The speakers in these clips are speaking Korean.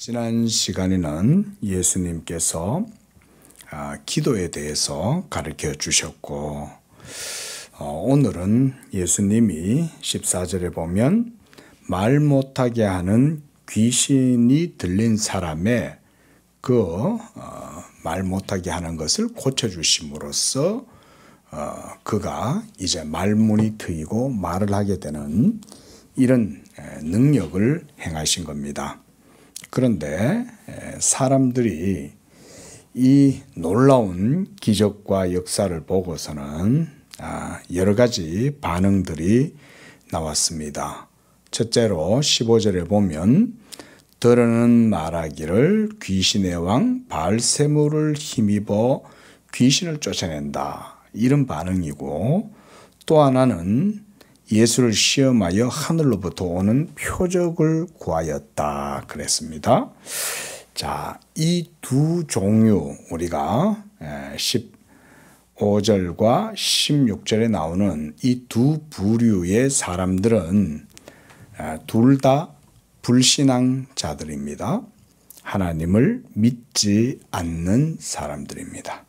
지난 시간에는 예수님께서 기도에 대해서 가르쳐 주셨고, 오늘은 예수님이 14절에 보면 말 못하게 하는 귀신이 들린 사람의 말 못하게 하는 것을 고쳐주심으로써 그가 이제 말문이 트이고 말을 하게 되는 이런 능력을 행하신 겁니다. 그런데 사람들이 이 놀라운 기적과 역사를 보고서는 여러 가지 반응들이 나왔습니다. 첫째로 15절에 보면 들으는 말하기를 귀신의 왕 바알세불을 힘입어 귀신을 쫓아낸다, 이런 반응이고, 또 하나는 예수를 시험하여 하늘로부터 오는 표적을 구하였다 그랬습니다. 자, 이 두 종류, 우리가 15절과 16절에 나오는 이 두 부류의 사람들은 둘 다 불신앙자들입니다. 하나님을 믿지 않는 사람들입니다.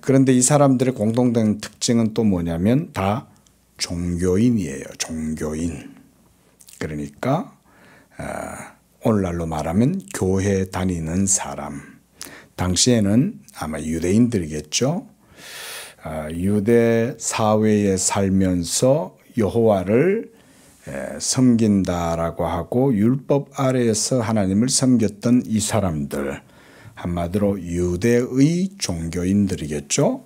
그런데 이 사람들의 공통된 특징은 또 뭐냐면 다 종교인이에요. 종교인. 그러니까 오늘날로 말하면 교회 다니는 사람. 당시에는 아마 유대인들이겠죠. 유대 사회에 살면서 여호와를 섬긴다라고 하고 율법 아래에서 하나님을 섬겼던 이 사람들, 한마디로 유대의 종교인들이겠죠.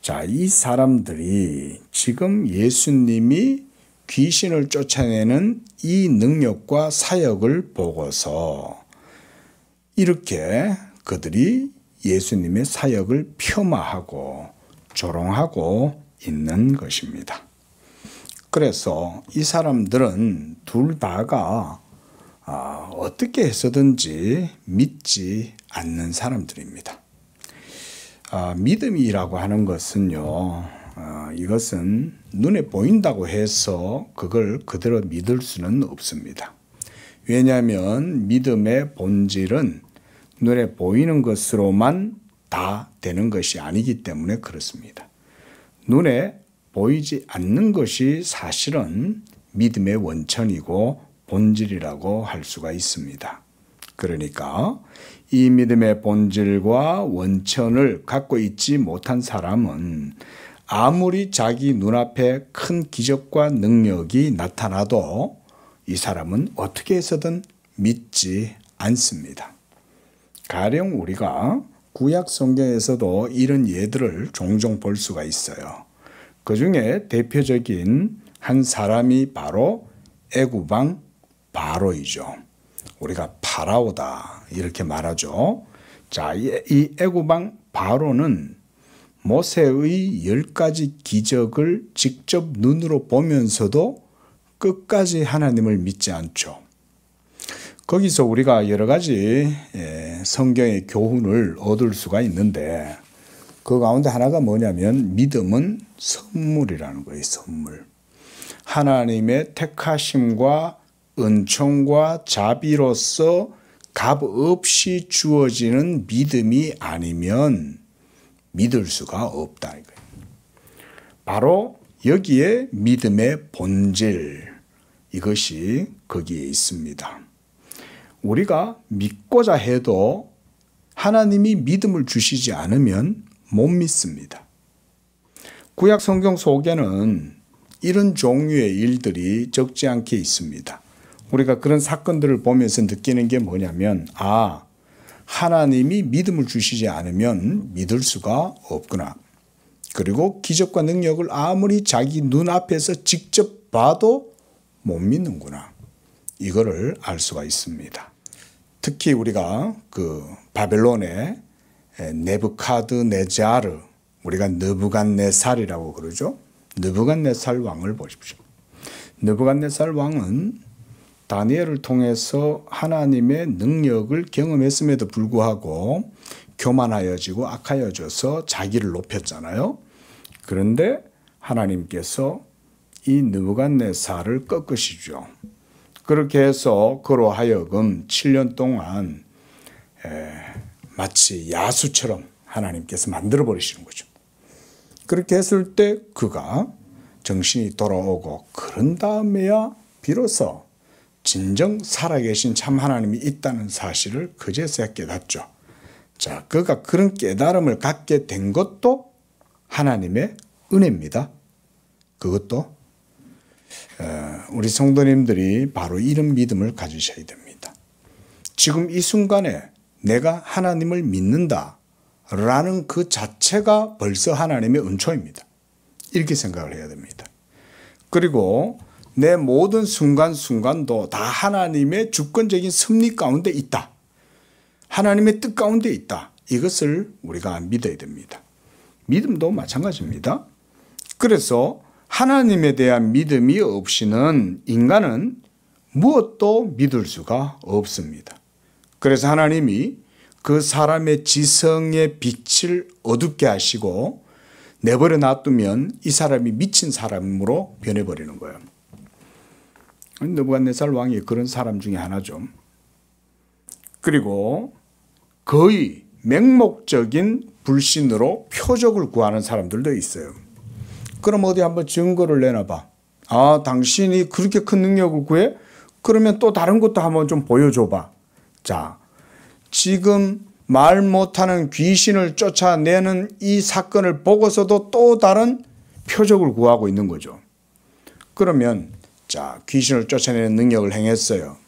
자, 이 사람들이 지금 예수님이 귀신을 쫓아내는 이 능력과 사역을 보고서 이렇게 그들이 예수님의 사역을 폄하하고 조롱하고 있는 것입니다. 그래서 이 사람들은 둘 다가 어떻게 해서든지 믿지 않는 사람들입니다. 믿음이라고 하는 것은요, 이것은 눈에 보인다고 해서 그걸 그대로 믿을 수는 없습니다. 왜냐하면 믿음의 본질은 눈에 보이는 것으로만 다 되는 것이 아니기 때문에 그렇습니다. 눈에 보이지 않는 것이 사실은 믿음의 원천이고 본질이라고 할 수가 있습니다. 그러니까 이 믿음의 본질과 원천을 갖고 있지 못한 사람은 아무리 자기 눈앞에 큰 기적과 능력이 나타나도 이 사람은 어떻게 해서든 믿지 않습니다. 가령 우리가 구약 성경에서도 이런 예들을 종종 볼 수가 있어요. 그 중에 대표적인 한 사람이 바로 애굽 왕 바로이죠. 우리가 파라오다 이렇게 말하죠. 자, 이 애굽 왕 바로는 모세의 10가지 기적을 직접 눈으로 보면서도 끝까지 하나님을 믿지 않죠. 거기서 우리가 여러 가지 성경의 교훈을 얻을 수가 있는데, 그 가운데 하나가 뭐냐면 믿음은 선물이라는 거예요. 선물. 하나님의 택하심과 은총과 자비로서 값 없이 주어지는 믿음이 아니면 믿을 수가 없다, 이거예요. 바로 여기에 믿음의 본질, 이것이 거기에 있습니다. 우리가 믿고자 해도 하나님이 믿음을 주시지 않으면 못 믿습니다. 구약 성경 속에는 이런 종류의 일들이 적지 않게 있습니다. 우리가 그런 사건들을 보면서 느끼는 게 뭐냐면, 하나님이 믿음을 주시지 않으면 믿을 수가 없구나. 그리고 기적과 능력을 아무리 자기 눈앞에서 직접 봐도 못 믿는구나. 이거를 알 수가 있습니다. 특히 우리가 바벨론의 네부카드네자르, 우리가 느부갓네살이라고 그러죠. 느부갓네살 왕을 보십시오. 느부갓네살 왕은 다니엘을 통해서 하나님의 능력을 경험했음에도 불구하고 교만하여지고 악하여져서 자기를 높였잖아요. 그런데 하나님께서 이 느부갓네살을 꺾으시죠. 그렇게 해서 그로 하여금 7년 동안 마치 야수처럼 하나님께서 만들어 버리시는 거죠. 그렇게 했을 때 그가 정신이 돌아오고 그런 다음에야 비로소 진정 살아계신 참 하나님이 있다는 사실을 그제서야 깨닫죠. 자, 그가 그런 깨달음을 갖게 된 것도 하나님의 은혜입니다. 그것도 우리 성도님들이 바로 이런 믿음을 가지셔야 됩니다. 지금 이 순간에 내가 하나님을 믿는다 라는 그 자체가 벌써 하나님의 은총입니다. 이렇게 생각을 해야 됩니다. 그리고 내 모든 순간순간도 다 하나님의 주권적인 섭리 가운데 있다. 하나님의 뜻 가운데 있다. 이것을 우리가 믿어야 됩니다. 믿음도 마찬가지입니다. 그래서 하나님에 대한 믿음이 없이는 인간은 무엇도 믿을 수가 없습니다. 그래서 하나님이 그 사람의 지성의 빛을 어둡게 하시고 내버려 놔두면 이 사람이 미친 사람으로 변해버리는 거예요. 느부갓네살 왕이 그런 사람 중에 하나죠. 그리고 거의 맹목적인 불신으로 표적을 구하는 사람들도 있어요. 그럼 어디 한번 증거를 내놔봐. 아, 당신이 그렇게 큰 능력을 구해? 그러면 또 다른 것도 한번 좀 보여줘봐. 자, 지금 말 못하는 귀신을 쫓아내는 이 사건을 보고서도 또 다른 표적을 구하고 있는 거죠. 그러면 자, 귀신을 쫓아내는 능력을 행했어요.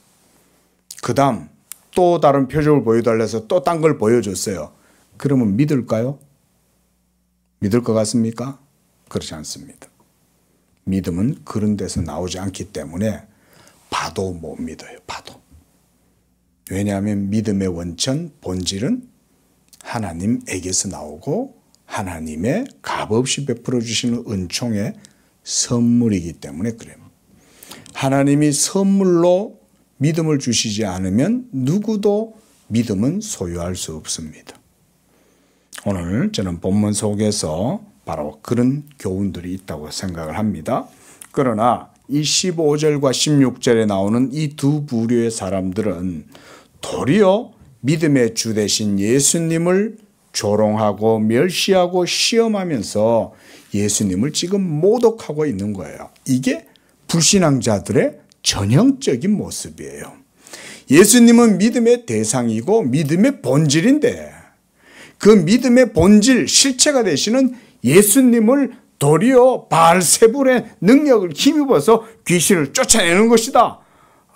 그 다음 또 다른 표적을 보여달래서 또 딴 걸 보여줬어요. 그러면 믿을까요? 믿을 것 같습니까? 그렇지 않습니다. 믿음은 그런 데서 나오지 않기 때문에 봐도 못 믿어요. 봐도. 왜냐하면 믿음의 원천, 본질은 하나님에게서 나오고 하나님의 값없이 베풀어 주시는 은총의 선물이기 때문에 그래요. 하나님이 선물로 믿음을 주시지 않으면 누구도 믿음은 소유할 수 없습니다. 오늘 저는 본문 속에서 바로 그런 교훈들이 있다고 생각을 합니다. 그러나 이 15절과 16절에 나오는 이 두 부류의 사람들은 도리어 믿음의 주 되신 예수님을 조롱하고 멸시하고 시험하면서 예수님을 지금 모독하고 있는 거예요. 이게 불신앙자들의 전형적인 모습이에요. 예수님은 믿음의 대상이고 믿음의 본질인데 그 믿음의 본질, 실체가 되시는 예수님을 도리어 바알세불의 능력을 힘입어서 귀신을 쫓아내는 것이다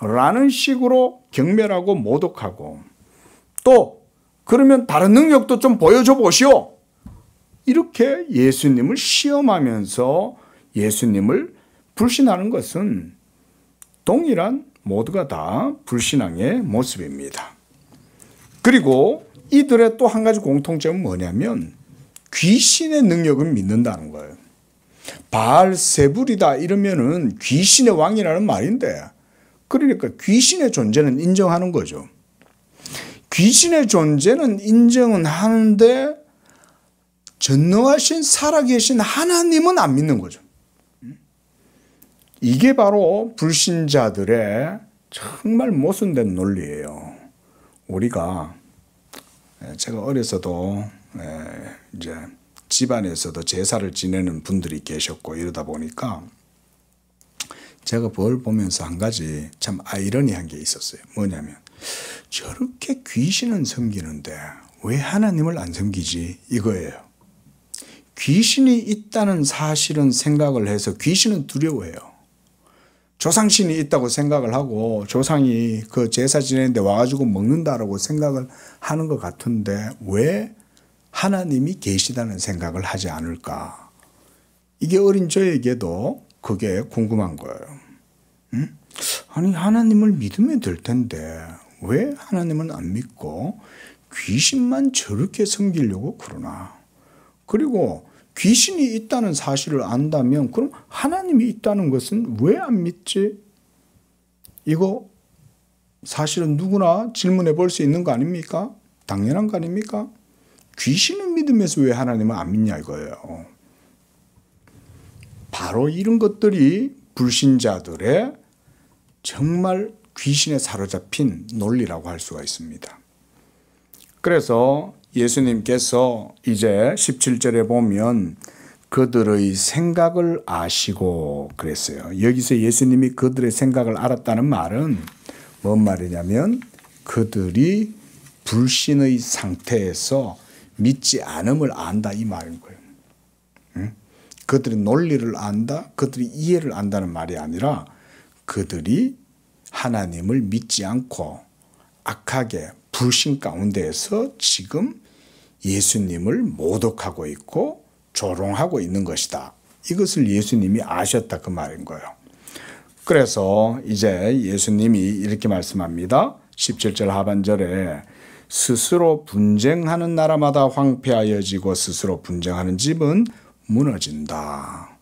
라는 식으로 경멸하고 모독하고 또 그러면 다른 능력도 좀 보여줘 보시오. 이렇게 예수님을 시험하면서 예수님을 불신하는 것은 동일한 모두가 다 불신앙의 모습입니다. 그리고 이들의 또 한 가지 공통점은 뭐냐면 귀신의 능력을 믿는다는 거예요. 바알세불이다 이러면은 귀신의 왕이라는 말인데 그러니까 귀신의 존재는 인정하는 거죠. 귀신의 존재는 인정은 하는데 전능하신 살아계신 하나님은 안 믿는 거죠. 이게 바로 불신자들의 정말 모순된 논리예요. 우리가 제가 어려서도 이제 집안에서도 제사를 지내는 분들이 계셨고 이러다 보니까 제가 그걸 보면서 한 가지 참 아이러니한 게 있었어요. 뭐냐면 저렇게 귀신은 섬기는데 왜 하나님을 안 섬기지 이거예요. 귀신이 있다는 사실은 생각을 해서 귀신은 두려워해요. 조상신이 있다고 생각을 하고 조상이 그 제사 지내는데 와가지고 먹는다라고 생각을 하는 것 같은데 왜 하나님이 계시다는 생각을 하지 않을까? 이게 어린 저에게도 그게 궁금한 거예요. 아니 하나님을 믿으면 될 텐데 왜 하나님은 안 믿고 귀신만 저렇게 섬기려고 그러나? 그리고 귀신이 있다는 사실을 안다면 그럼 하나님이 있다는 것은 왜 안 믿지? 이거 사실은 누구나 질문해 볼 수 있는 거 아닙니까? 당연한 거 아닙니까? 귀신을 믿으면서 왜 하나님을 안 믿냐 이거예요. 바로 이런 것들이 불신자들의 정말 귀신에 사로잡힌 논리라고 할 수가 있습니다. 그래서 예수님께서 이제 17절에 보면 그들의 생각을 아시고 그랬어요. 여기서 예수님이 그들의 생각을 알았다는 말은 뭔 말이냐면 그들이 불신의 상태에서 믿지 않음을 안다 이 말인 거예요. 응? 그들이 논리를 안다, 그들이 이해를 안다는 말이 아니라 그들이 하나님을 믿지 않고 악하게 불신 가운데에서 지금 예수님을 모독하고 있고 조롱하고 있는 것이다. 이것을 예수님이 아셨다 그 말인 거예요. 그래서 이제 예수님이 이렇게 말씀합니다. 17절 하반절에 스스로 분쟁하는 나라마다 황폐하여지고 스스로 분쟁하는 집은 무너진다.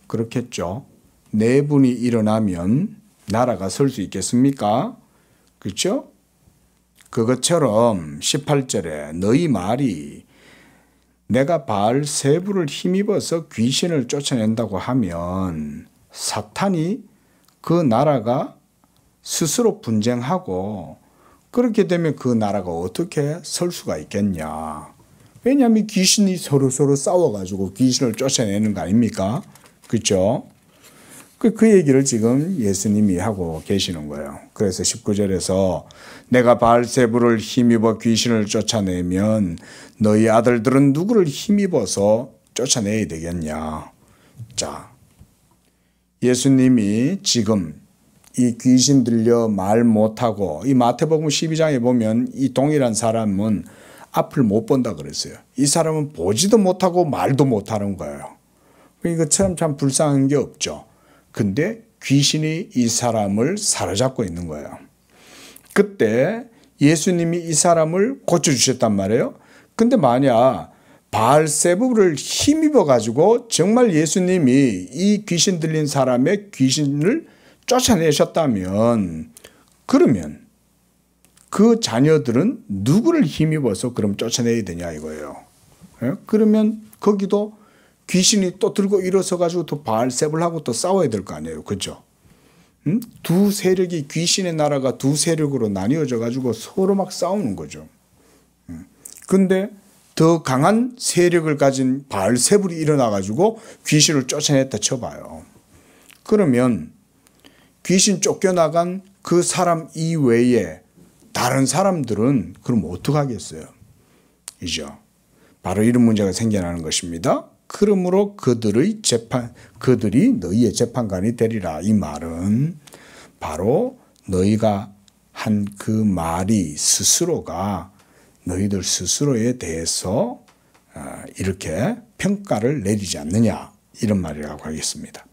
그렇겠죠. 내분이 일어나면 나라가 설 수 있겠습니까? 그렇죠? 그것처럼 18절에 너희 말이 내가 바알세불을 힘입어서 귀신을 쫓아낸다고 하면 사탄이 그 나라가 스스로 분쟁하고 그렇게 되면 그 나라가 어떻게 설 수가 있겠냐. 왜냐하면 귀신이 서로 싸워가지고 귀신을 쫓아내는 거 아닙니까? 그렇죠? 그 얘기를 지금 예수님이 하고 계시는 거예요. 그래서 19절에서 내가 바알세불을 힘입어 귀신을 쫓아내면 너희 아들들은 누구를 힘입어서 쫓아내야 되겠냐. 자, 예수님이 지금 이 귀신 들려 말 못하고 이 마태복음 12장에 보면 이 동일한 사람은 앞을 못 본다 그랬어요. 이 사람은 보지도 못하고 말도 못하는 거예요. 그러니까 참 불쌍한 게 없죠. 근데 귀신이 이 사람을 사로잡고 있는 거예요. 그때 예수님이 이 사람을 고쳐주셨단 말이에요. 근데 만약 바알세불을 힘입어 가지고 정말 예수님이 이 귀신 들린 사람의 귀신을 쫓아내셨다면 그러면 그 자녀들은 누구를 힘입어서 그럼 쫓아내야 되냐 이거예요. 그러면 거기도 귀신이 또 들고 일어서 가지고 또 바알세불하고 또 싸워야 될 거 아니에요. 그렇죠? 두 세력이 귀신의 나라가 두 세력으로 나뉘어져 가지고 서로 막 싸우는 거죠. 근데 더 강한 세력을 가진 바알세불이 일어나 가지고 귀신을 쫓아냈다 쳐봐요. 그러면 귀신 쫓겨나간 그 사람 이외에 다른 사람들은 그럼 어떡하겠어요? 이죠. 바로 이런 문제가 생겨나는 것입니다. 그러므로 그들이 너희의 재판관이 되리라. 이 말은 바로 너희가 한 그 말이 스스로가 너희들 스스로에 대해서 이렇게 평가를 내리지 않느냐 이런 말이라고 하겠습니다.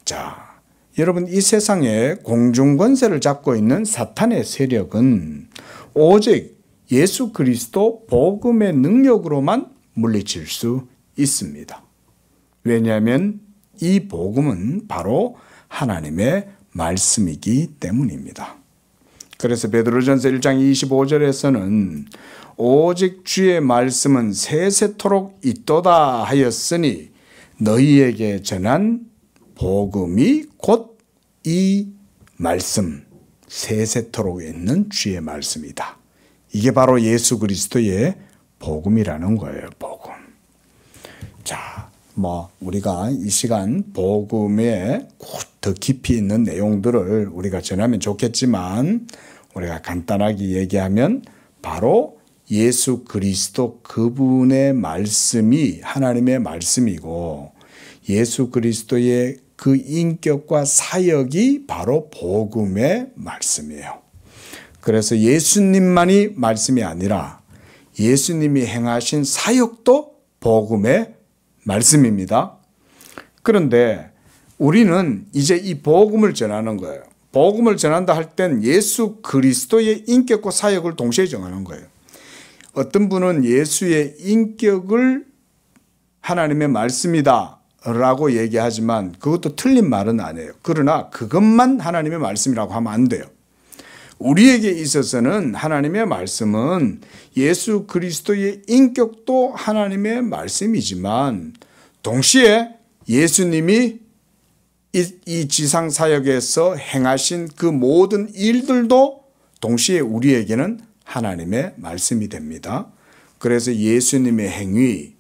자, 여러분 이 세상에 공중권세를 잡고 있는 사탄의 세력은 오직 예수 그리스도 복음의 능력으로만 물리칠 수 있습니다. 왜냐하면 이 복음은 바로 하나님의 말씀이기 때문입니다. 그래서 베드로전서 1장 25절에서는 오직 주의 말씀은 세세토록 있도다 하였으니 너희에게 전한 복음이 곧 이 말씀 세세토록 있는 주의 말씀이다. 이게 바로 예수 그리스도의 복음이라는 거예요. 복음. 자, 우리가 이 시간 복음에 더 깊이 있는 내용들을 우리가 전하면 좋겠지만 우리가 간단하게 얘기하면 바로 예수 그리스도 그분의 말씀이 하나님의 말씀이고 예수 그리스도의 그 인격과 사역이 바로 복음의 말씀이에요. 그래서 예수님만이 말씀이 아니라 예수님이 행하신 사역도 복음의 말씀입니다. 그런데 우리는 이제 이 복음을 전하는 거예요. 복음을 전한다 할 땐 예수 그리스도의 인격과 사역을 동시에 정하는 거예요. 어떤 분은 예수의 인격을 하나님의 말씀이다 라고 얘기하지만 그것도 틀린 말은 아니에요. 그러나 그것만 하나님의 말씀이라고 하면 안 돼요. 우리에게 있어서는 하나님의 말씀은 예수 그리스도의 인격도 하나님의 말씀이지만 동시에 예수님이 이 지상 사역에서 행하신 그 모든 일들도 동시에 우리에게는 하나님의 말씀이 됩니다. 그래서 예수님의 행위,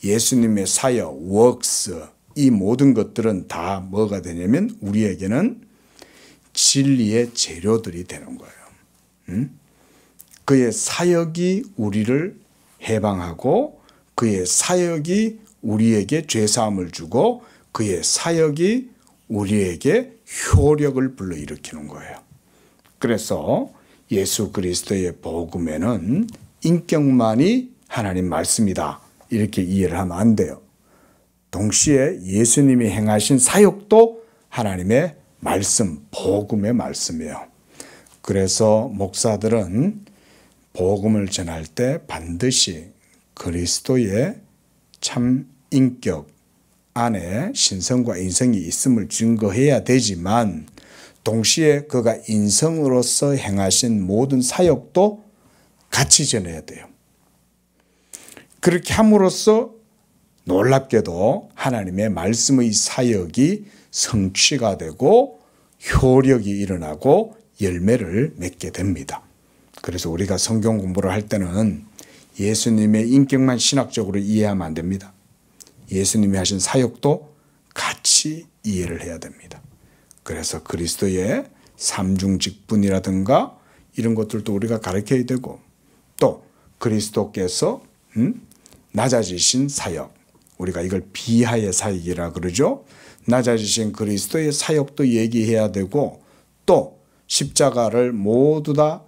예수님의 사역, works, 이 모든 것들은 다 뭐가 되냐면 우리에게는 진리의 재료들이 되는 거예요. 그의 사역이 우리를 해방하고 그의 사역이 우리에게 죄사함을 주고 그의 사역이 우리에게 효력을 불러일으키는 거예요. 그래서 예수 그리스도의 복음에는 인격만이 하나님 말씀이다, 이렇게 이해를 하면 안 돼요. 동시에 예수님이 행하신 사역도 하나님의 말씀, 복음의 말씀이에요. 그래서 목사들은 복음을 전할 때 반드시 그리스도의 참 인격 안에 신성과 인성이 있음을 증거해야 되지만 동시에 그가 인성으로서 행하신 모든 사역도 같이 전해야 돼요. 그렇게 함으로써 놀랍게도 하나님의 말씀의 사역이 성취가 되고 효력이 일어나고 열매를 맺게 됩니다. 그래서 우리가 성경 공부를 할 때는 예수님의 인격만 신학적으로 이해하면 안 됩니다. 예수님이 하신 사역도 같이 이해를 해야 됩니다. 그래서 그리스도의 삼중직분이라든가 이런 것들도 우리가 가르쳐야 되고, 또 그리스도께서 낮아지신 사역, 우리가 이걸 비하의 사역이라 그러죠. 낮아지신 그리스도의 사역도 얘기해야 되고, 또 십자가를 모두 다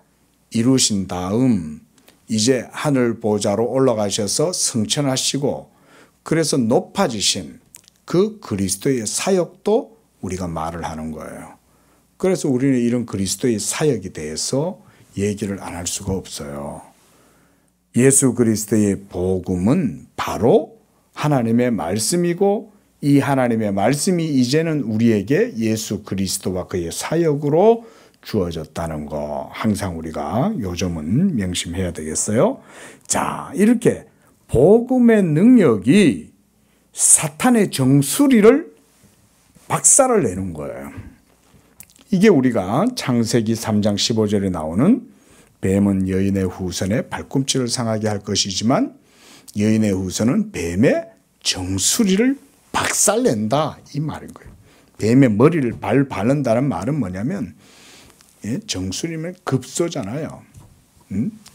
이루신 다음 이제 하늘 보좌로 올라가셔서 승천하시고 그래서 높아지신 그 그리스도의 사역도 우리가 말을 하는 거예요. 그래서 우리는 이런 그리스도의 사역에 대해서 얘기를 안 할 수가 없어요. 예수 그리스도의 복음은 바로 하나님의 말씀이고, 이 하나님의 말씀이 이제는 우리에게 예수 그리스도와 그의 사역으로 주어졌다는 거, 항상 우리가 요점은 명심해야 되겠어요. 자, 이렇게 복음의 능력이 사탄의 정수리를 박살을 내는 거예요. 이게 우리가 창세기 3장 15절에 나오는 뱀은 여인의 후손의 발꿈치를 상하게 할 것이지만 여인의 후손은 뱀의 정수리를 박살낸다, 이 말인 거예요. 뱀의 머리를 바른다는 말은 뭐냐면 정수리면 급소잖아요.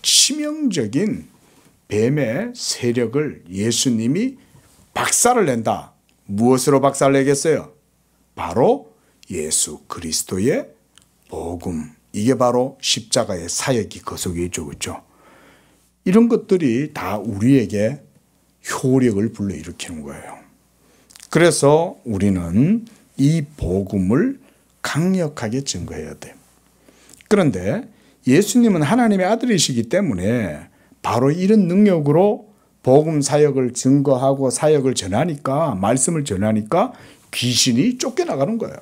치명적인 뱀의 세력을 예수님이 박살을 낸다. 무엇으로 박살내겠어요? 바로 예수 그리스도의 복음. 이게 바로 십자가의 사역이 그 속에 있죠. 그렇죠? 이런 것들이 다 우리에게 효력을 불러일으키는 거예요. 그래서 우리는 이 복음을 강력하게 증거해야 돼요. 그런데 예수님은 하나님의 아들이시기 때문에 바로 이런 능력으로 복음 사역을 증거하고 사역을 전하니까, 말씀을 전하니까 귀신이 쫓겨나가는 거예요.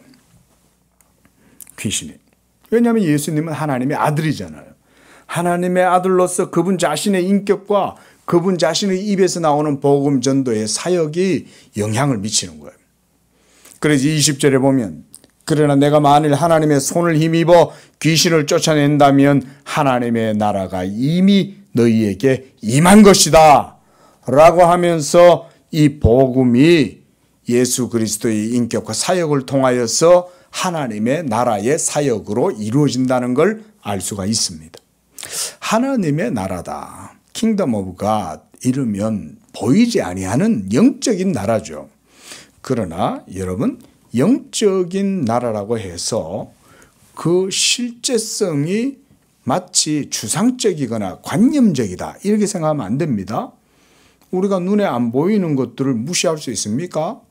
귀신이. 왜냐하면 예수님은 하나님의 아들이잖아요. 하나님의 아들로서 그분 자신의 인격과 그분 자신의 입에서 나오는 복음 전도의 사역이 영향을 미치는 거예요. 그래서 20절에 보면, 그러나 내가 만일 하나님의 손을 힘입어 귀신을 쫓아낸다면 하나님의 나라가 이미 너희에게 임한 것이다 라고 하면서 이 복음이 예수 그리스도의 인격과 사역을 통하여서 하나님의 나라의 사역으로 이루어진다는 걸 알 수가 있습니다. 하나님의 나라다, Kingdom of God 이르면 보이지 아니하는 영적인 나라죠. 그러나 여러분, 영적인 나라라고 해서 그 실제성이 마치 추상적이거나 관념적이다, 이렇게 생각하면 안 됩니다. 우리가 눈에 안 보이는 것들을 무시할 수 있습니까?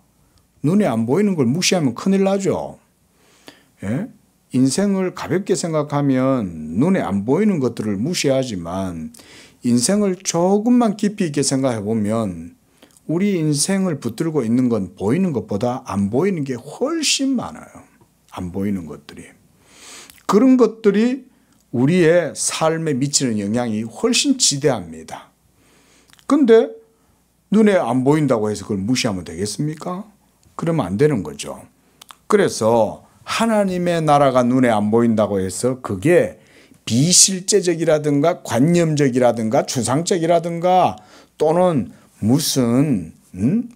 눈에 안 보이는 걸 무시하면 큰일 나죠. 예? 인생을 가볍게 생각하면 눈에 안 보이는 것들을 무시하지만 인생을 조금만 깊이 있게 생각해 보면 우리 인생을 붙들고 있는 건 보이는 것보다 안 보이는 게 훨씬 많아요. 안 보이는 것들이. 그런 것들이 우리의 삶에 미치는 영향이 훨씬 지대합니다. 근데 눈에 안 보인다고 해서 그걸 무시하면 되겠습니까? 그러면 안 되는 거죠. 그래서 하나님의 나라가 눈에 안 보인다고 해서 그게 비실제적이라든가 관념적이라든가 추상적이라든가 또는 무슨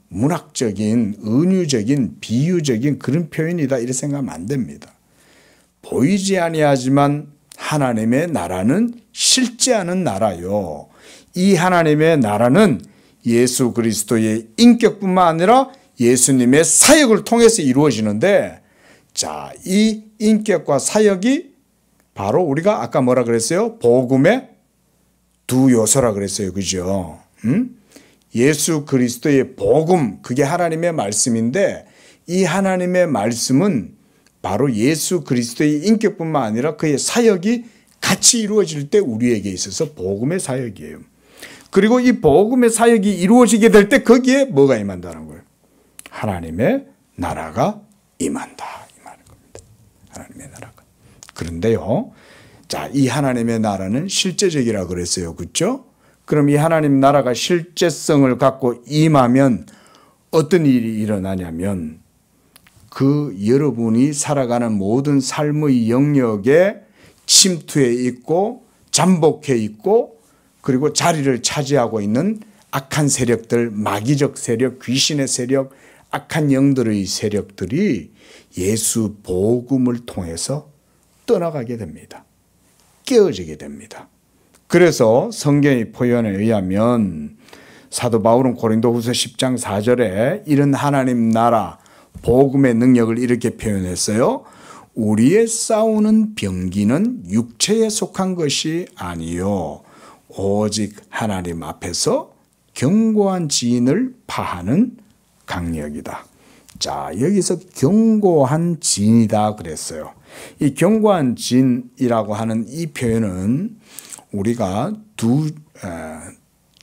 문학적인 은유적인 비유적인 그런 표현이다 이렇게 생각하면 안 됩니다. 보이지 아니하지만 하나님의 나라는 실제하는 나라요. 이 하나님의 나라는 예수 그리스도의 인격뿐만 아니라 예수님의 사역을 통해서 이루어지는데, 자, 이 인격과 사역이 바로 우리가 아까 뭐라 그랬어요? 복음의 두 요소라 그랬어요. 그죠? 예수 그리스도의 복음, 그게 하나님의 말씀인데, 이 하나님의 말씀은 바로 예수 그리스도의 인격뿐만 아니라 그의 사역이 같이 이루어질 때 우리에게 있어서 복음의 사역이에요. 그리고 이 복음의 사역이 이루어지게 될 때 거기에 뭐가 임한다는 거예요? 하나님의 나라가 임한다. 임하는 겁니다. 하나님의 나라가. 그런데요, 자, 이 하나님의 나라는 실제적이라고 그랬어요. 그렇죠? 그럼 이 하나님 나라가 실제성을 갖고 임하면 어떤 일이 일어나냐면, 그 여러분이 살아가는 모든 삶의 영역에 침투해 있고 잠복해 있고 그리고 자리를 차지하고 있는 악한 세력들, 마귀적 세력, 귀신의 세력, 악한 영들의 세력들이 예수 복음을 통해서 떠나가게 됩니다. 깨어지게 됩니다. 그래서 성경의 표현에 의하면 사도 바울은 고린도후서 10장 4절에 이런 하나님 나라 복음의 능력을 이렇게 표현했어요. 우리의 싸우는 병기는 육체에 속한 것이 아니요 오직 하나님 앞에서 견고한 진을 파하는 강력이다. 자, 여기서 견고한 진이다 그랬어요. 이 견고한 진이라고 하는 이 표현은 우리가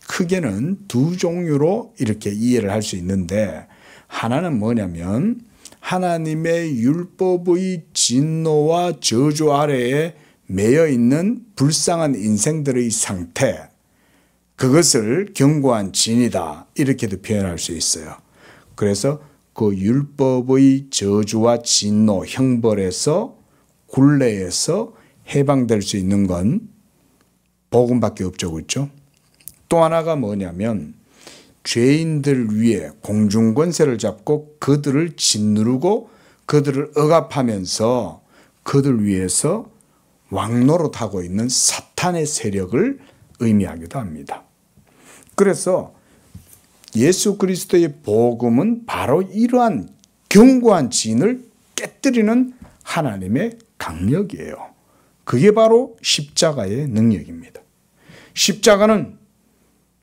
크게는 두 종류로 이렇게 이해를 할 수 있는데, 하나는 뭐냐면 하나님의 율법의 진노와 저주 아래에 매여 있는 불쌍한 인생들의 상태, 그것을 견고한 진이다 이렇게도 표현할 수 있어요. 그래서 그 율법의 저주와 진노, 형벌에서 굴레에서 해방될 수 있는 건 복음밖에 없죠. 그렇죠? 또 하나가 뭐냐면 죄인들 위에 공중권세를 잡고 그들을 짓누르고 그들을 억압하면서 그들 위해서 왕노릇하고 있는 사탄의 세력을 의미하기도 합니다. 그래서 예수 그리스도의 복음은 바로 이러한 견고한 진을 깨뜨리는 하나님의 강력이에요. 그게 바로 십자가의 능력입니다. 십자가는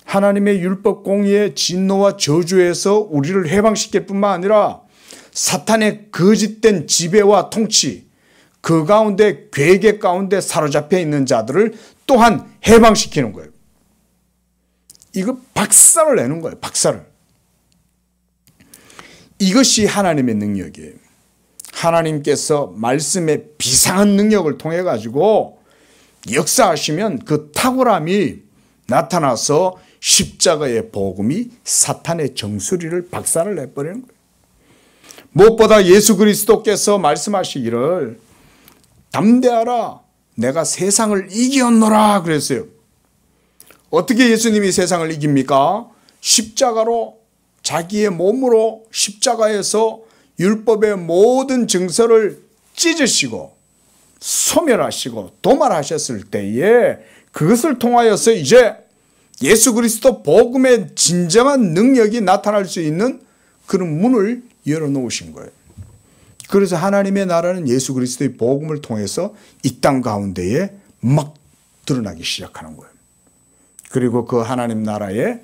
하나님의 율법 공의의 진노와 저주에서 우리를 해방시킬 뿐만 아니라 사탄의 거짓된 지배와 통치, 그 가운데 괴계 가운데 사로잡혀 있는 자들을 또한 해방시키는 거예요. 이거 박살을 내는 거예요. 박살을. 이것이 하나님의 능력이에요. 하나님께서 말씀의 비상한 능력을 통해 가지고 역사하시면 그 탁월함이 나타나서 십자가의 복음이 사탄의 정수리를 박살을 내버리는 거예요. 무엇보다 예수 그리스도께서 말씀하시기를 담대하라 내가 세상을 이겼노라 그랬어요. 어떻게 예수님이 세상을 이깁니까? 십자가로 자기의 몸으로 십자가에서 율법의 모든 증서를 찢으시고 소멸하시고 도말하셨을 때에 그것을 통하여서 이제 예수 그리스도 복음의 진정한 능력이 나타날 수 있는 그런 문을 열어놓으신 거예요. 그래서 하나님의 나라는 예수 그리스도의 복음을 통해서 이 땅 가운데에 막 드러나기 시작하는 거예요. 그리고 그 하나님 나라의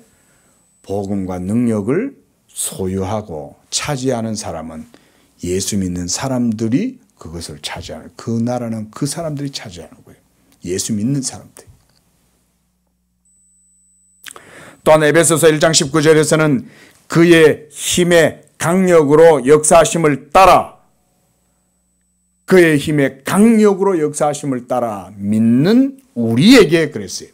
복음과 능력을 소유하고 차지하는 사람은 예수 믿는 사람들이 그것을 차지하는, 그 나라는 그 사람들이 차지하는 거예요. 예수 믿는 사람들. 또한 에베소서 1장 19절에서는 그의 힘의 강력으로 역사하심을 따라, 그의 힘의 강력으로 역사하심을 따라 믿는 우리에게 그랬어요.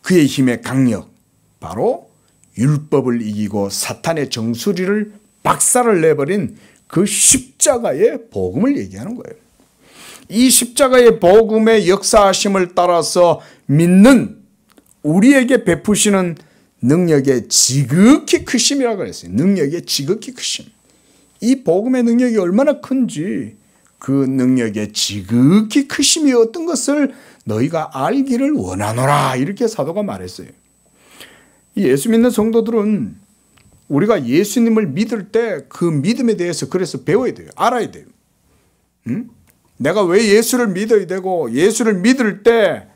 그의 힘의 강력, 바로 율법을 이기고 사탄의 정수리를 박살을 내버린 그 십자가의 복음을 얘기하는 거예요. 이 십자가의 복음의 역사하심을 따라서 믿는 우리에게 베푸시는 능력의 지극히 크심이라고 그랬어요. 능력의 지극히 크심. 이 복음의 능력이 얼마나 큰지 그 능력의 지극히 크심이 어떤 것을 너희가 알기를 원하노라 이렇게 사도가 말했어요. 예수 믿는 성도들은 우리가 예수님을 믿을 때 그 믿음에 대해서 그래서 배워야 돼요. 알아야 돼요. 내가 왜 예수를 믿어야 되고 예수를 믿을 때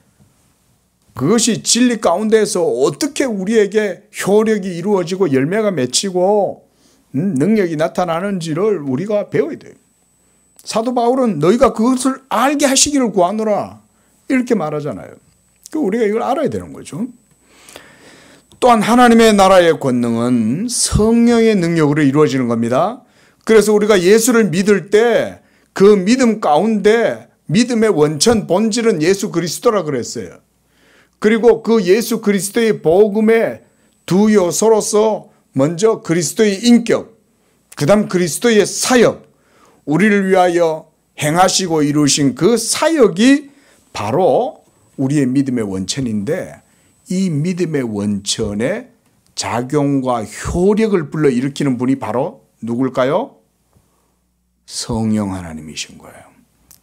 그것이 진리 가운데에서 어떻게 우리에게 효력이 이루어지고 열매가 맺히고 능력이 나타나는지를 우리가 배워야 돼요. 사도 바울은 너희가 그것을 알게 하시기를 구하노라 이렇게 말하잖아요. 우리가 이걸 알아야 되는 거죠. 또한 하나님의 나라의 권능은 성령의 능력으로 이루어지는 겁니다. 그래서 우리가 예수를 믿을 때 그 믿음 가운데 믿음의 원천 본질은 예수 그리스도라 그랬어요. 그리고 그 예수 그리스도의 복음의 두 요소로서 먼저 그리스도의 인격, 그 다음 그리스도의 사역, 우리를 위하여 행하시고 이루신 그 사역이 바로 우리의 믿음의 원천인데 이 믿음의 원천의 작용과 효력을 불러일으키는 분이 바로 누굴까요? 성령 하나님이신 거예요.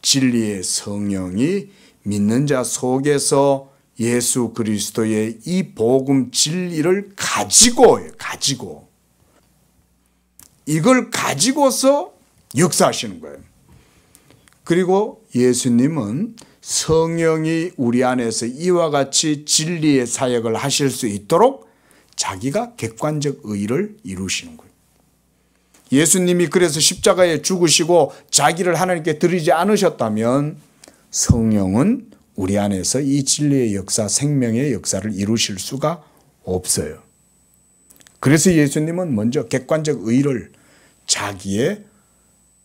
진리의 성령이 믿는 자 속에서 예수 그리스도의 이 복음 진리를 가지고 이걸 가지고서 역사하시는 거예요. 그리고 예수님은 성령이 우리 안에서 이와 같이 진리의 사역을 하실 수 있도록 자기가 객관적 의를 이루시는 거예요. 예수님이 그래서 십자가에 죽으시고 자기를 하나님께 드리지 않으셨다면 성령은 우리 안에서 이 진리의 역사, 생명의 역사를 이루실 수가 없어요. 그래서 예수님은 먼저 객관적 의를 자기의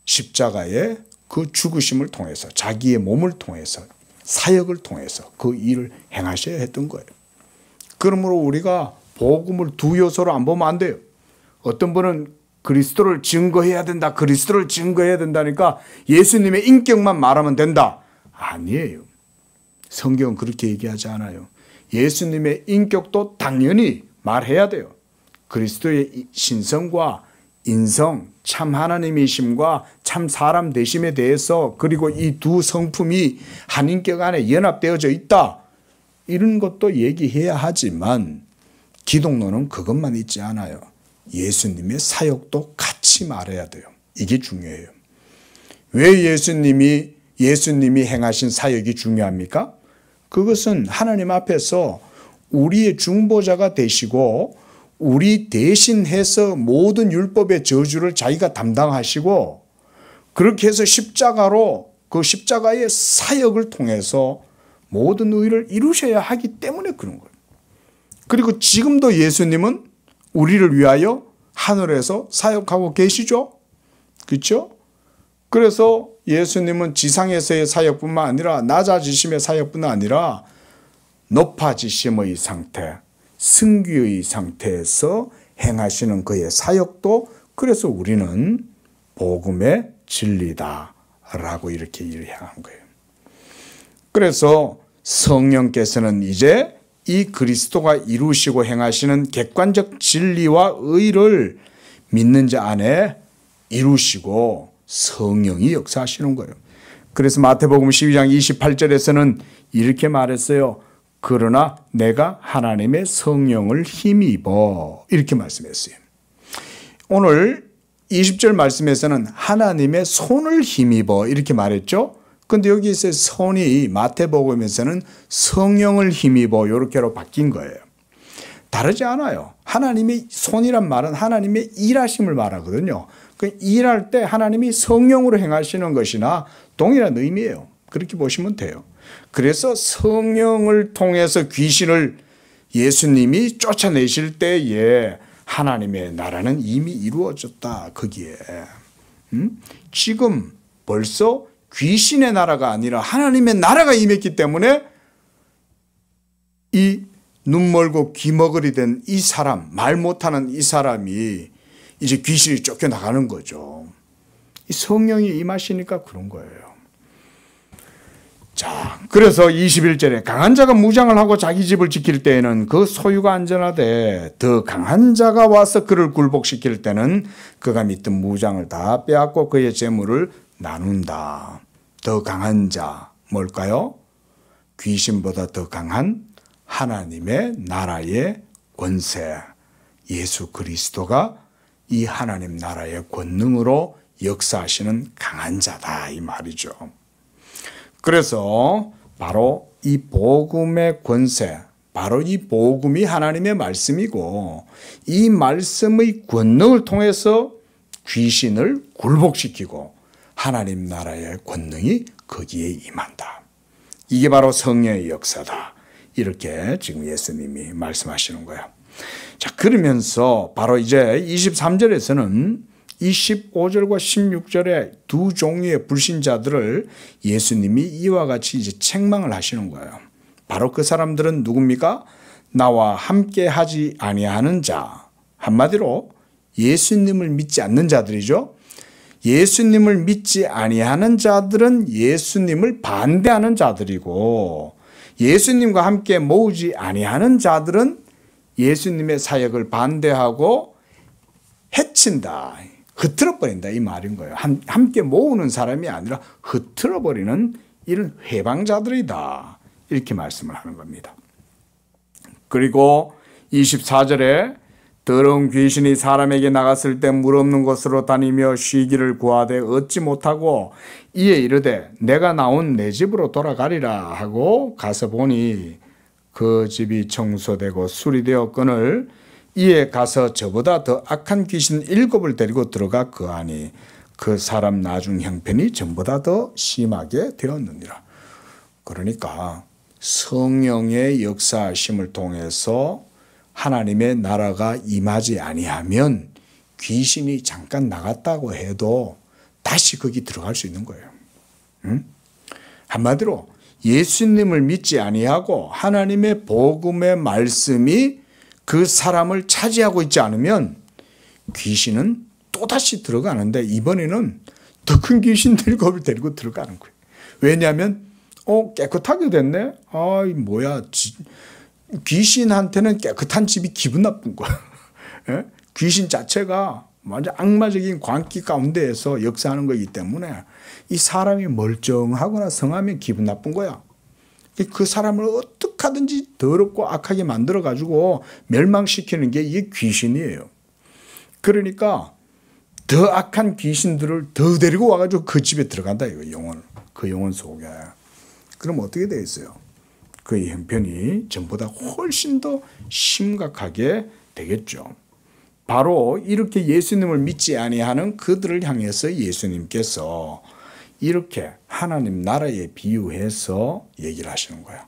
십자가의 그 죽으심을 통해서 자기의 몸을 통해서 사역을 통해서 그 일을 행하셔야 했던 거예요. 그러므로 우리가 복음을 두 요소로 안 보면 안 돼요. 어떤 분은 그리스도를 증거해야 된다. 그리스도를 증거해야 된다니까 예수님의 인격만 말하면 된다. 아니에요. 성경은 그렇게 얘기하지 않아요. 예수님의 인격도 당연히 말해야 돼요. 그리스도의 신성과 인성, 참 하나님이심과 참 사람 되심에 대해서 그리고 이 두 성품이 한 인격 안에 연합되어져 있다. 이런 것도 얘기해야 하지만 기독론은 그것만 있지 않아요. 예수님의 사역도 같이 말해야 돼요. 이게 중요해요. 왜 예수님이 행하신 사역이 중요합니까? 그것은 하나님 앞에서 우리의 중보자가 되시고 우리 대신해서 모든 율법의 저주를 자기가 담당하시고 그렇게 해서 십자가로 그 십자가의 사역을 통해서 모든 의를 이루셔야 하기 때문에 그런 거예요. 그리고 지금도 예수님은 우리를 위하여 하늘에서 사역하고 계시죠? 그렇죠? 그래서 예수님은 지상에서의 사역뿐만 아니라 낮아지심의 사역뿐만 아니라 높아지심의 상태, 승귀의 상태에서 행하시는 그의 사역도 그래서 우리는 복음의 진리다라고 이렇게 일을 행한 거예요. 그래서 성령께서는 이제 이 그리스도가 이루시고 행하시는 객관적 진리와 의를 믿는 자 안에 이루시고 성령이 역사하시는 거예요. 그래서 마태복음 12장 28절에서는 이렇게 말했어요. 그러나 내가 하나님의 성령을 힘입어 이렇게 말씀했어요. 오늘 20절 말씀에서는 하나님의 손을 힘입어 이렇게 말했죠. 근데 여기서 손이 마태복음에서는 성령을 힘입어 이렇게로 바뀐 거예요. 다르지 않아요. 하나님의 손이란 말은 하나님의 일하심을 말하거든요. 그 일할 때 하나님이 성령으로 행하시는 것이나 동일한 의미예요. 그렇게 보시면 돼요. 그래서 성령을 통해서 귀신을 예수님이 쫓아내실 때에 하나님의 나라는 이미 이루어졌다. 거기에. 지금 벌써 귀신의 나라가 아니라 하나님의 나라가 임했기 때문에 이 눈멀고 귀머거리 된 이 사람, 말 못하는 이 사람이 이제 귀신이 쫓겨나가는 거죠. 이 성령이 임하시니까 그런 거예요. 자, 그래서 21절에 강한 자가 무장을 하고 자기 집을 지킬 때에는 그 소유가 안전하되 더 강한 자가 와서 그를 굴복시킬 때는 그가 믿던 무장을 다 빼앗고 그의 재물을 나눈다. 더 강한 자 뭘까요? 귀신보다 더 강한 하나님의 나라의 권세, 예수 그리스도가 이 하나님 나라의 권능으로 역사하시는 강한 자다 이 말이죠. 그래서 바로 이 복음의 권세, 바로 이 복음이 하나님의 말씀이고 이 말씀의 권능을 통해서 귀신을 굴복시키고 하나님 나라의 권능이 거기에 임한다. 이게 바로 성령의 역사다. 이렇게 지금 예수님이 말씀하시는 거예요. 자, 그러면서 바로 이제 23절에서는 25절과 16절에 두 종류의 불신자들을 예수님이 이와 같이 이제 책망을 하시는 거예요. 바로 그 사람들은 누굽니까? 나와 함께 하지 아니하는 자. 한마디로 예수님을 믿지 않는 자들이죠. 예수님을 믿지 아니하는 자들은 예수님을 반대하는 자들이고 예수님과 함께 모으지 아니하는 자들은 예수님의 사역을 반대하고 해친다. 흐트러버린다 이 말인 거예요. 함께 모으는 사람이 아니라 흐트러버리는 이런 회방자들이다. 이렇게 말씀을 하는 겁니다. 그리고 24절에 더러운 귀신이 사람에게 나갔을 때 물 없는 곳으로 다니며 쉬기를 구하되 얻지 못하고 이에 이르되 내가 나온 내 집으로 돌아가리라 하고 가서 보니 그 집이 청소되고 수리되었거늘 이에 가서 저보다 더 악한 귀신 7을 데리고 들어가 거하니 그 사람 나중 형편이 전보다 더 심하게 되었느니라. 그러니까 성령의 역사하심을 통해서 하나님의 나라가 임하지 아니하면 귀신이 잠깐 나갔다고 해도 다시 거기 들어갈 수 있는 거예요. 한마디로 예수님을 믿지 아니하고 하나님의 복음의 말씀이 그 사람을 차지하고 있지 않으면 귀신은 또다시 들어가는데 이번에는 더 큰 귀신 7을 데리고 들어가는 거예요. 왜냐하면 깨끗하게 됐네. 뭐야. 귀신한테는 깨끗한 집이 기분 나쁜 거야. 예? 귀신 자체가 완전 악마적인 광기 가운데에서 역사하는 거기 때문에 이 사람이 멀쩡하거나 성하면 기분 나쁜 거야. 그 사람을 어떻게 하든지 더럽고 악하게 만들어가지고 멸망시키는 게 이게 귀신이에요. 그러니까 더 악한 귀신들을 더 데리고 와가지고 그 집에 들어간다 이거 영혼. 그 영혼 속에. 그럼 어떻게 되겠어요? 그의 형편이 전보다 훨씬 더 심각하게 되겠죠. 바로 이렇게 예수님을 믿지 아니하는 그들을 향해서 예수님께서 이렇게 하나님 나라에 비유해서 얘기를 하시는 거예요.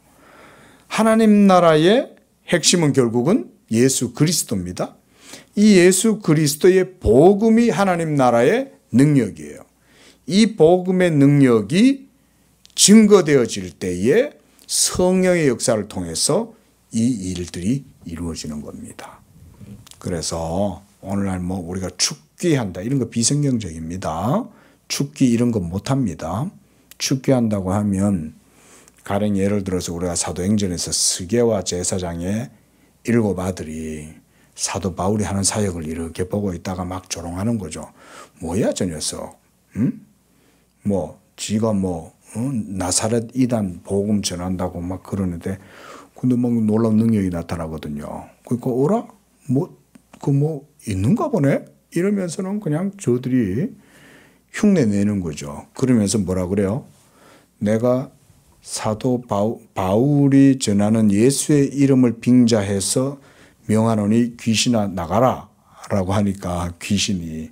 하나님 나라의 핵심은 결국은 예수 그리스도입니다. 이 예수 그리스도의 복음이 하나님 나라의 능력이에요. 이 복음의 능력이 증거되어질 때에 성령의 역사를 통해서 이 일들이 이루어지는 겁니다. 그래서 오늘날 우리가 축기한다 이런 거 비성경적입니다. 축기 이런 거 못합니다. 축기한다고 하면 가령 예를 들어서 우리가 사도행전에서 스게와 제사장의 7 아들이 사도 바울이 하는 사역을 이렇게 보고 있다가 막 조롱하는 거죠. 뭐야 저 녀석. 지가 나사렛 이단 복음 전한다고 막 그러는데 근데 막 놀라운 능력이 나타나거든요. 그러니까 있는가 보네? 이러면서는 그냥 저들이 흉내 내는 거죠. 그러면서 뭐라 그래요? 내가 사도 바울이 전하는 예수의 이름을 빙자해서 명하노니 귀신아 나가라 라고 하니까 귀신이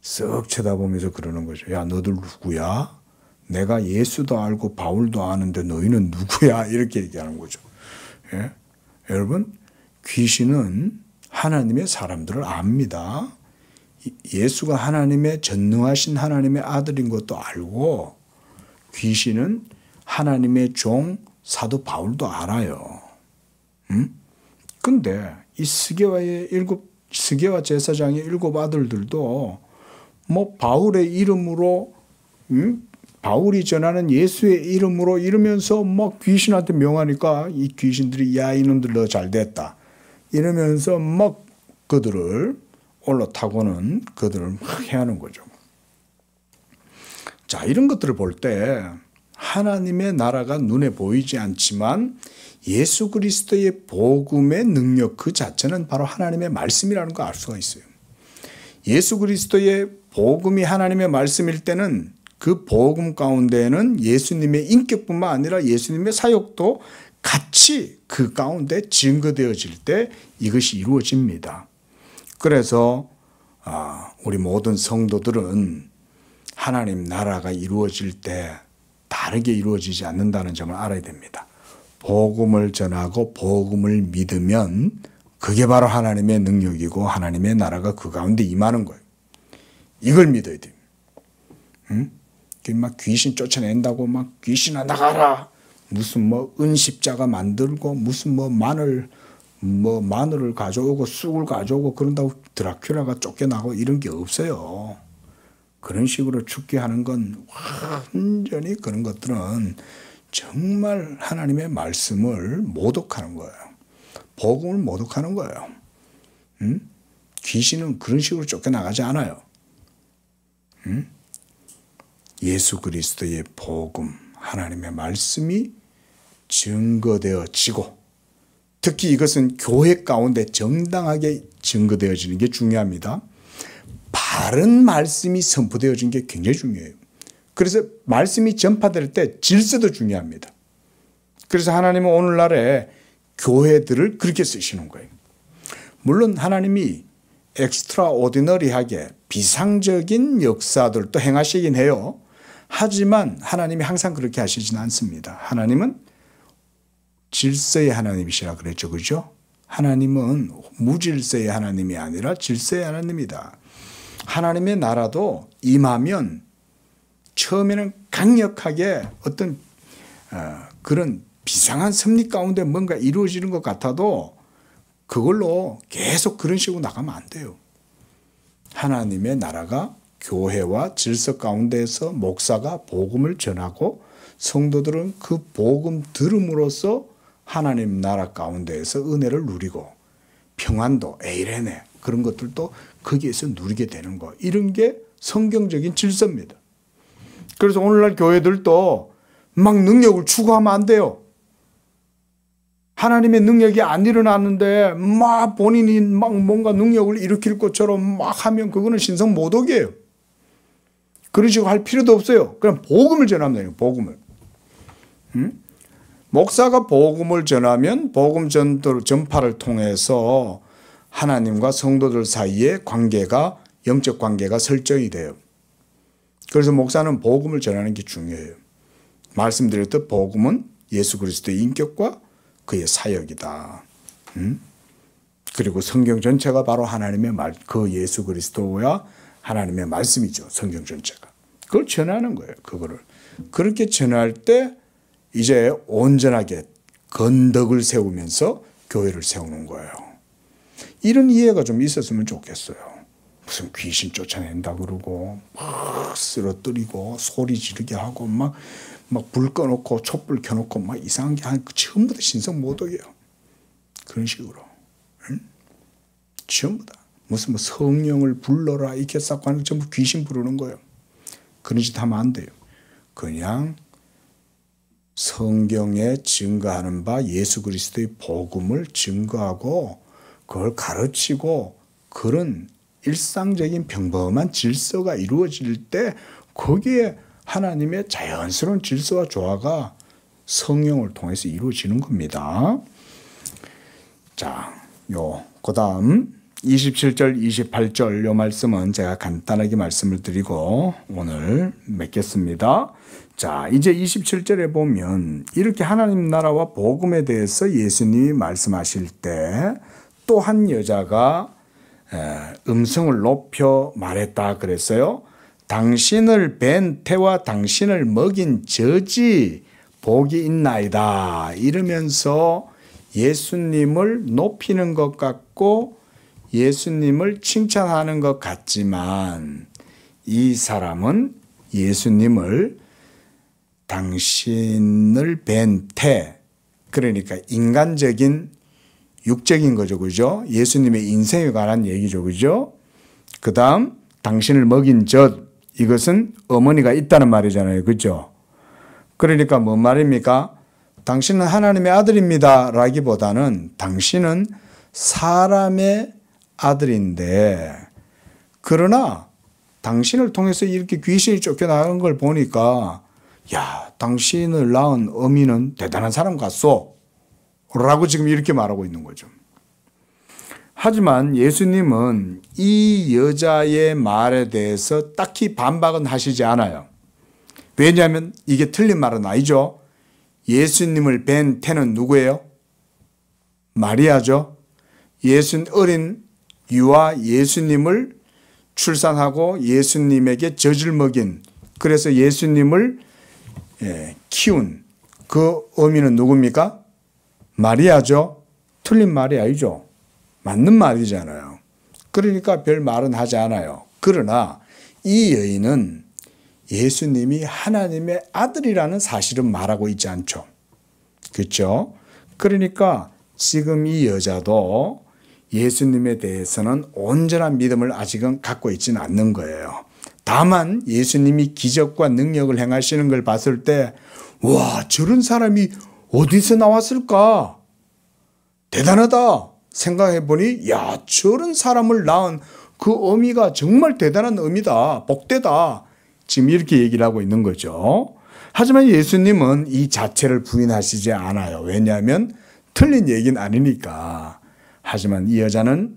쓱 쳐다보면서 그러는 거죠. 야 너들 누구야? 내가 예수도 알고 바울도 아는데 너희는 누구야? 이렇게 얘기하는 거죠. 예? 여러분 귀신은 하나님의 사람들을 압니다. 예수가 하나님의 전능하신 하나님의 아들인 것도 알고 귀신은 하나님의 종 사도 바울도 알아요. 근데 이 스게와 제사장의 7 아들들도 뭐 바울의 이름으로 바울이 전하는 예수의 이름으로 이러면서 막 귀신한테 명하니까 이 귀신들이 야 이놈들 너 잘됐다 이러면서 막 그들을 올라타고는 그들을 막 해하는 거죠. 자, 이런 것들을 볼 때 하나님의 나라가 눈에 보이지 않지만 예수 그리스도의 복음의 능력 그 자체는 바로 하나님의 말씀이라는 걸 알 수가 있어요. 예수 그리스도의 복음이 하나님의 말씀일 때는 그 복음 가운데에는 예수님의 인격뿐만 아니라 예수님의 사역도 같이 그 가운데 증거되어질 때 이것이 이루어집니다. 그래서 우리 모든 성도들은 하나님 나라가 이루어질 때 다르게 이루어지지 않는다는 점을 알아야 됩니다. 복음을 전하고 복음을 믿으면 그게 바로 하나님의 능력이고 하나님의 나라가 그 가운데 임하는 거예요. 이걸 믿어야 돼요. 막 귀신 쫓아낸다고 막 귀신아 나가라. 무슨 뭐 은십자가 만들고 무슨 뭐 마늘을 가져오고 쑥을 가져오고 그런다고 드라큘라가 쫓겨나고 이런 게 없어요. 그런 식으로 죽게 하는 건 완전히 그런 것들은 정말 하나님의 말씀을 모독하는 거예요. 복음을 모독하는 거예요. 귀신은 그런 식으로 쫓겨나가지 않아요. 예수 그리스도의 복음, 하나님의 말씀이 증거되어지고 특히 이것은 교회 가운데 정당하게 증거되어지는 게 중요합니다. 바른 말씀이 선포되어진 게 굉장히 중요해요. 그래서 말씀이 전파될 때 질서도 중요합니다. 그래서 하나님은 오늘날에 교회들을 그렇게 쓰시는 거예요. 물론 하나님이 엑스트라오디너리하게 비상적인 역사들도 행하시긴 해요. 하지만 하나님이 항상 그렇게 하시지는 않습니다. 하나님은 질서의 하나님이시라 그랬죠. 그죠? 하나님은 무질서의 하나님이 아니라 질서의 하나님이다. 하나님의 나라도 임하면 처음에는 강력하게 어떤 그런 비상한 섭리 가운데 뭔가 이루어지는 것 같아도 그걸로 계속 그런 식으로 나가면 안 돼요. 하나님의 나라가 교회와 질서 가운데에서 목사가 복음을 전하고 성도들은 그 복음 들음으로써 하나님 나라 가운데에서 은혜를 누리고 평안도 에이레네 그런 것들도 거기에서 누리게 되는 거. 이런 게 성경적인 질서입니다. 그래서 오늘날 교회들도 막 능력을 추구하면 안 돼요. 하나님의 능력이 안 일어났는데 막 본인이 막 뭔가 능력을 일으킬 것처럼 막 하면 그거는 신성 모독이에요. 그런 식으로 할 필요도 없어요. 그냥 복음을 전하면 돼요. 복음을. 목사가 복음을 전하면 복음 전파를 통해서 하나님과 성도들 사이의 관계가 영적 관계가 설정이 돼요. 그래서 목사는 복음을 전하는 게 중요해요. 말씀드렸듯 복음은 예수 그리스도의 인격과 그의 사역이다. 그리고 성경 전체가 바로 하나님의 그 예수 그리스도와 하나님의 말씀이죠. 성경 전체가. 그걸 전하는 거예요. 그거를. 그렇게 전할 때 이제 온전하게 건덕을 세우면서 교회를 세우는 거예요. 이런 이해가 좀 있었으면 좋겠어요. 무슨 귀신 쫓아낸다 그러고 막 쓰러뜨리고 소리 지르게 하고 막 불 꺼놓고 촛불 켜놓고 막 이상한 게 하는 거 전부 다 신성 모독이에요. 그런 식으로. 전부 다. 무슨 뭐 성령을 불러라 이렇게 쌓고 하는 거 전부 귀신 부르는 거예요. 그런 짓 하면 안 돼요. 그냥 성경에 증거하는 바 예수 그리스도의 복음을 증거하고 그걸 가르치고 그런 일상적인 평범한 질서가 이루어질 때 거기에 하나님의 자연스러운 질서와 조화가 성령을 통해서 이루어지는 겁니다. 자, 그 다음 27절, 28절 요 말씀은 제가 간단하게 말씀을 드리고 오늘 맺겠습니다. 자, 이제 27절에 보면 이렇게 하나님 나라와 복음에 대해서 예수님이 말씀하실 때 또 한 여자가 음성을 높여 말했다 그랬어요. 당신을 뵌 태와 당신을 먹인 저지 복이 있나이다. 이러면서 예수님을 높이는 것 같고 예수님을 칭찬하는 것 같지만 이 사람은 예수님을 당신을 뵌 태, 그러니까 인간적인 육적인 거죠. 그죠? 예수님의 인생에 관한 얘기죠. 그죠? 그 다음 당신을 먹인 젖, 이것은 어머니가 있다는 말이잖아요. 그죠? 그러니까 뭔 말입니까? 당신은 하나님의 아들입니다 라기보다는 당신은 사람의 아들인데, 그러나 당신을 통해서 이렇게 귀신이 쫓겨나가는 걸 보니까 야, 당신을 낳은 어미는 대단한 사람 같소 라고 지금 이렇게 말하고 있는 거죠. 하지만 예수님은 이 여자의 말에 대해서 딱히 반박은 하시지 않아요. 왜냐하면 이게 틀린 말은 아니죠. 예수님을 뵌 태는 누구예요? 마리아죠. 어린 유아 예수님을 출산하고 예수님에게 젖을 먹인, 그래서 예수님을 키운 그 어미는 누굽니까? 마리아죠. 틀린 말이 아니죠. 맞는 말이잖아요. 그러니까 별 말은 하지 않아요. 그러나 이 여인은 예수님이 하나님의 아들이라는 사실은 말하고 있지 않죠. 그렇죠? 그러니까 지금 이 여자도 예수님에 대해서는 온전한 믿음을 아직은 갖고 있지는 않는 거예요. 다만 예수님이 기적과 능력을 행하시는 걸 봤을 때, 와, 저런 사람이 어디서 나왔을까? 대단하다 생각해 보니, 야, 저런 사람을 낳은 그 어미가 정말 대단한 어미다, 복되다, 지금 이렇게 얘기를 하고 있는 거죠. 하지만 예수님은 이 자체를 부인하시지 않아요. 왜냐하면 틀린 얘기는 아니니까. 하지만 이 여자는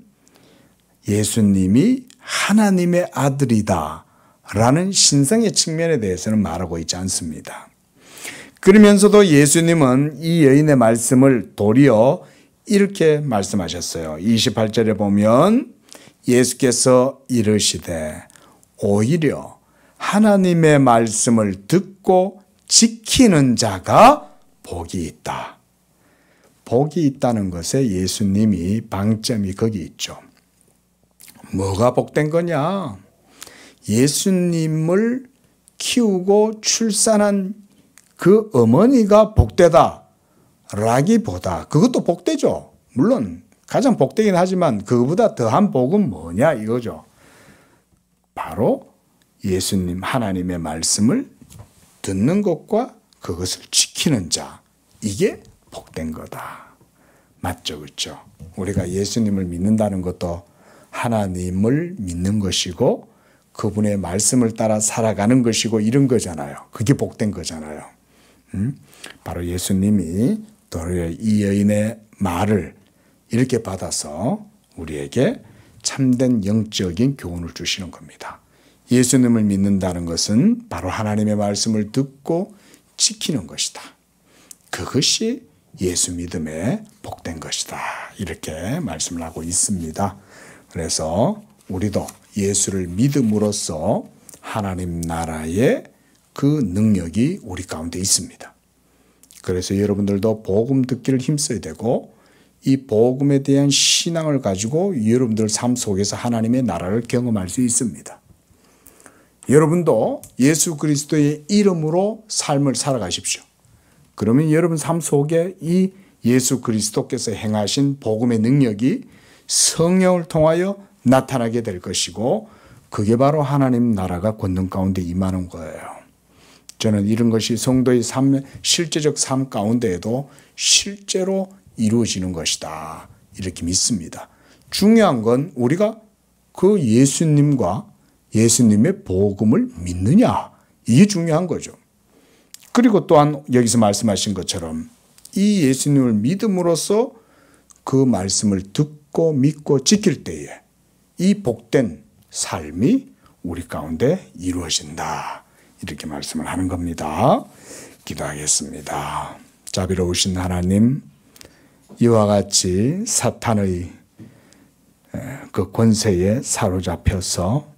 예수님이 하나님의 아들이다 라는 신성의 측면에 대해서는 말하고 있지 않습니다. 그러면서도 예수님은 이 여인의 말씀을 도리어 이렇게 말씀하셨어요. 28절에 보면 예수께서 이르시되 오히려 하나님의 말씀을 듣고 지키는 자가 복이 있다. 복이 있다는 것에 예수님이 방점이 거기 있죠. 뭐가 복된 거냐? 예수님을 키우고 출산한 그 어머니가 복되다 라기보다, 그것도 복되죠. 물론 가장 복되긴 하지만 그거보다 더한 복은 뭐냐 이거죠. 바로 예수님 하나님의 말씀을 듣는 것과 그것을 지키는 자, 이게 복된 거다. 맞죠? 그렇죠? 우리가 예수님을 믿는다는 것도 하나님을 믿는 것이고 그분의 말씀을 따라 살아가는 것이고 이런 거잖아요. 그게 복된 거잖아요. 바로 예수님이 도리어 이 여인의 말을 이렇게 받아서 우리에게 참된 영적인 교훈을 주시는 겁니다. 예수님을 믿는다는 것은 바로 하나님의 말씀을 듣고 지키는 것이다. 그것이 예수 믿음에 복된 것이다. 이렇게 말씀을 하고 있습니다. 그래서 우리도 예수를 믿음으로써 하나님 나라의 그 능력이 우리 가운데 있습니다. 그래서 여러분들도 복음 듣기를 힘써야 되고 이 복음에 대한 신앙을 가지고 여러분들 삶 속에서 하나님의 나라를 경험할 수 있습니다. 여러분도 예수 그리스도의 이름으로 삶을 살아가십시오. 그러면 여러분 삶 속에 이 예수 그리스도께서 행하신 복음의 능력이 성령을 통하여 나타나게 될 것이고 그게 바로 하나님 나라가 권능 가운데 임하는 거예요. 저는 이런 것이 성도의 삶, 실제적 삶 가운데에도 실제로 이루어지는 것이다. 이렇게 믿습니다. 중요한 건 우리가 그 예수님과 예수님의 복음을 믿느냐. 이게 중요한 거죠. 그리고 또한 여기서 말씀하신 것처럼 이 예수님을 믿음으로써 그 말씀을 듣고 믿고 지킬 때에 이 복된 삶이 우리 가운데 이루어진다. 이렇게 말씀을 하는 겁니다. 기도하겠습니다. 자비로우신 하나님, 이와 같이 사탄의 그 권세에 사로잡혀서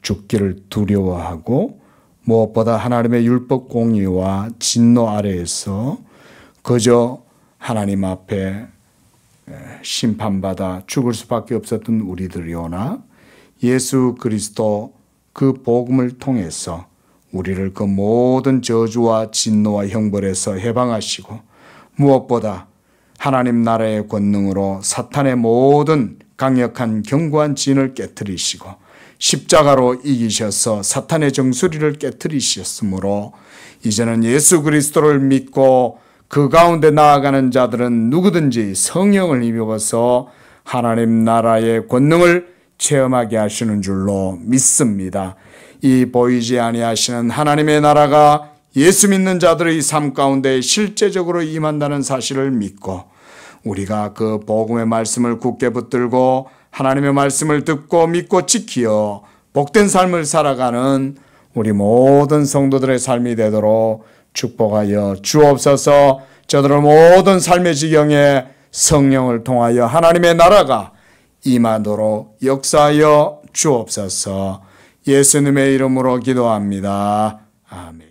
죽기를 두려워하고 무엇보다 하나님의 율법 공의와 진노 아래에서 그저 하나님 앞에 심판받아 죽을 수밖에 없었던 우리들이오나 예수 그리스도 그 복음을 통해서 우리를 그 모든 저주와 진노와 형벌에서 해방하시고 무엇보다 하나님 나라의 권능으로 사탄의 모든 강력한 견고한 진을 깨뜨리시고 십자가로 이기셔서 사탄의 정수리를 깨뜨리셨으므로 이제는 예수 그리스도를 믿고 그 가운데 나아가는 자들은 누구든지 성령을 힘입어서 하나님 나라의 권능을 체험하게 하시는 줄로 믿습니다. 이 보이지 아니하시는 하나님의 나라가 예수 믿는 자들의 삶 가운데 실제적으로 임한다는 사실을 믿고 우리가 그 복음의 말씀을 굳게 붙들고 하나님의 말씀을 듣고 믿고 지키어 복된 삶을 살아가는 우리 모든 성도들의 삶이 되도록 축복하여 주옵소서. 저들의 모든 삶의 지경에 성령을 통하여 하나님의 나라가 임하도록 역사하여 주옵소서. 예수님의 이름으로 기도합니다. 아멘.